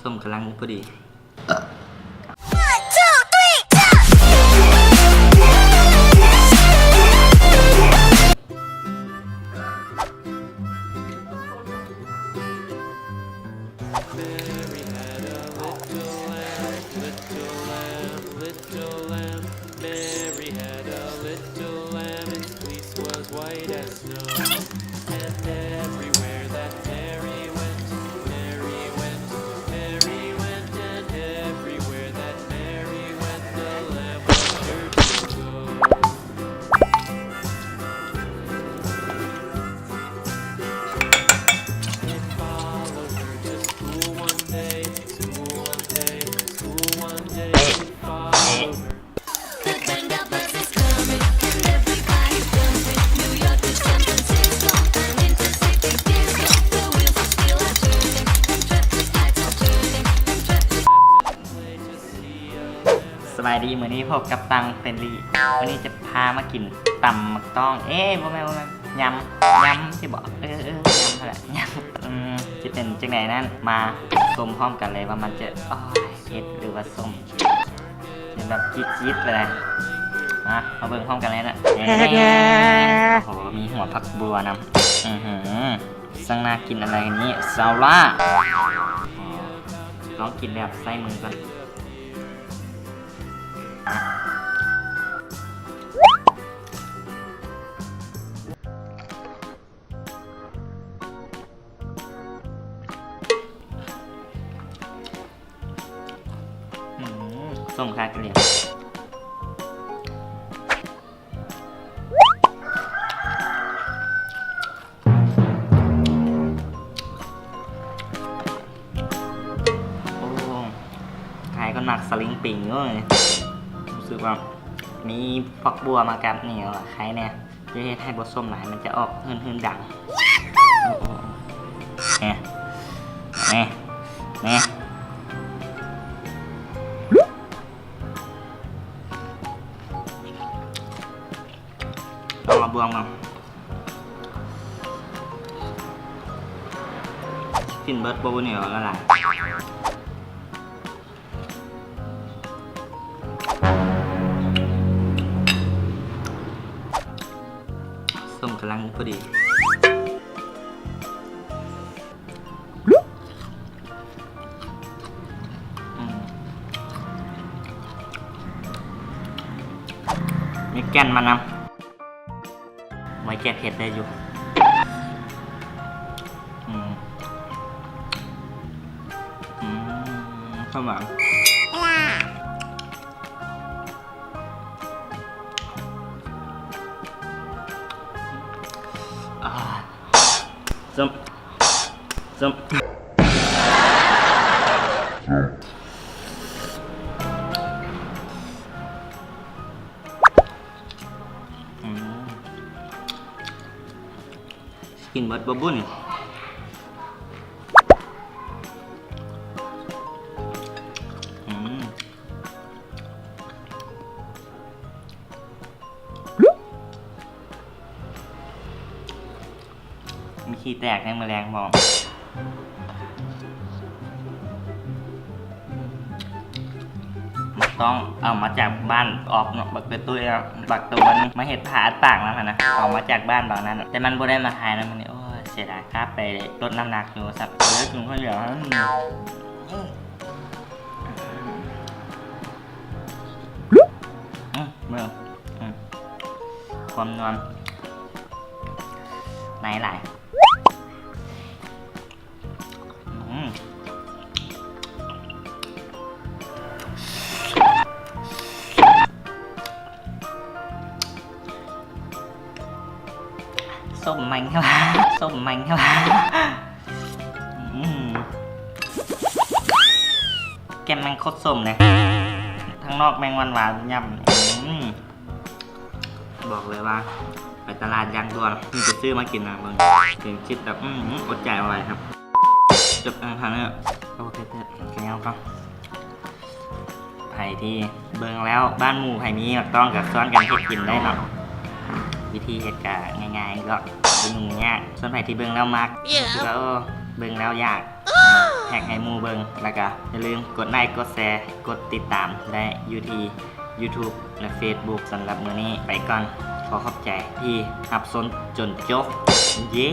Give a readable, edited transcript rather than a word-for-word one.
ส้มกำลังพอดีสบายดีเหมือนนี้พบกับตังเป็นรีวันนี้จะพามากินตำหมักต้องบ่แม่ยำที่บอกยำเท่าไหร่ยำจะเป็นจังไหนนั่นมาส้มพร้อมกันเลยว่ามันจะเผ็ดหรือว่าส้มเป็นแบบจี๊ดๆเลยนะมาเบิ่งพร้อมกันเลยนะโอ้โหมีหัวผักบัวนำสั่งน่ากินอะไรนี้ซาล่าลองกินแบบใส่มือกันส้มคากระเลียงขายก็หนักสลิงปิ่งเลยรู้สึกว่ามีฝักบัวมากับเหนียวใครเนี่ยจะให้บดส้มหลายมันจะออกหืนดังเนี่ยเอามาบวงมากินเบิร์ดโบว์เหนียวแล้วล่ะส้มกำลังพอดีมีแก่นมานำไว้แก้เผ็ดได้อยู่ข้าวหวานส้มกินเบิดบะบุ่นมีขี้แตกในแมลงบอกต้องเอามาจากบ้านออกเนาะบักตัวบักตัวมันมาเห็ดผาต่างแล้วนะเอามาจากบ้านบางนั้นแต่มันบ่ได้มาขายนะมันนี่โอ้เสียดายครับไปลดน้ำหนักอยู่สักเยอะจุงเขาเหลือเมื่อความนอนไหนหลายส้มมันครับแกมแมงโคตรส้มเลยทั้งนอกแมงหวานยำบอกเลยว่าไปตลาดยางตัวนี่จะซื้อมากินนะมึงถึงคิดแบบอดใจอะไรครับจบทางนี้โอเคแก้วครับไผ่ที่เบิ่งแล้วบ้านหมู่ไผ่มีต้องกับซ้อนกันเฮ็ดกินได้เนาะวิธีเหตุการณ์ง่ายๆก็เป็นอย่างเงี้ยส่วนไผ่ที่เบิ่งแล้วมักแล้วเบิ่งแล้วยาก แท็กให้หมู่เบิงแล้วก็อย่าลืมกดไลค์กดแชร์กดติดตามได้อยู่ที่ YouTube และ Facebook สำหรับมื้อนี้ไปก่อนขอขอบใจที่รับชมจนจบเย้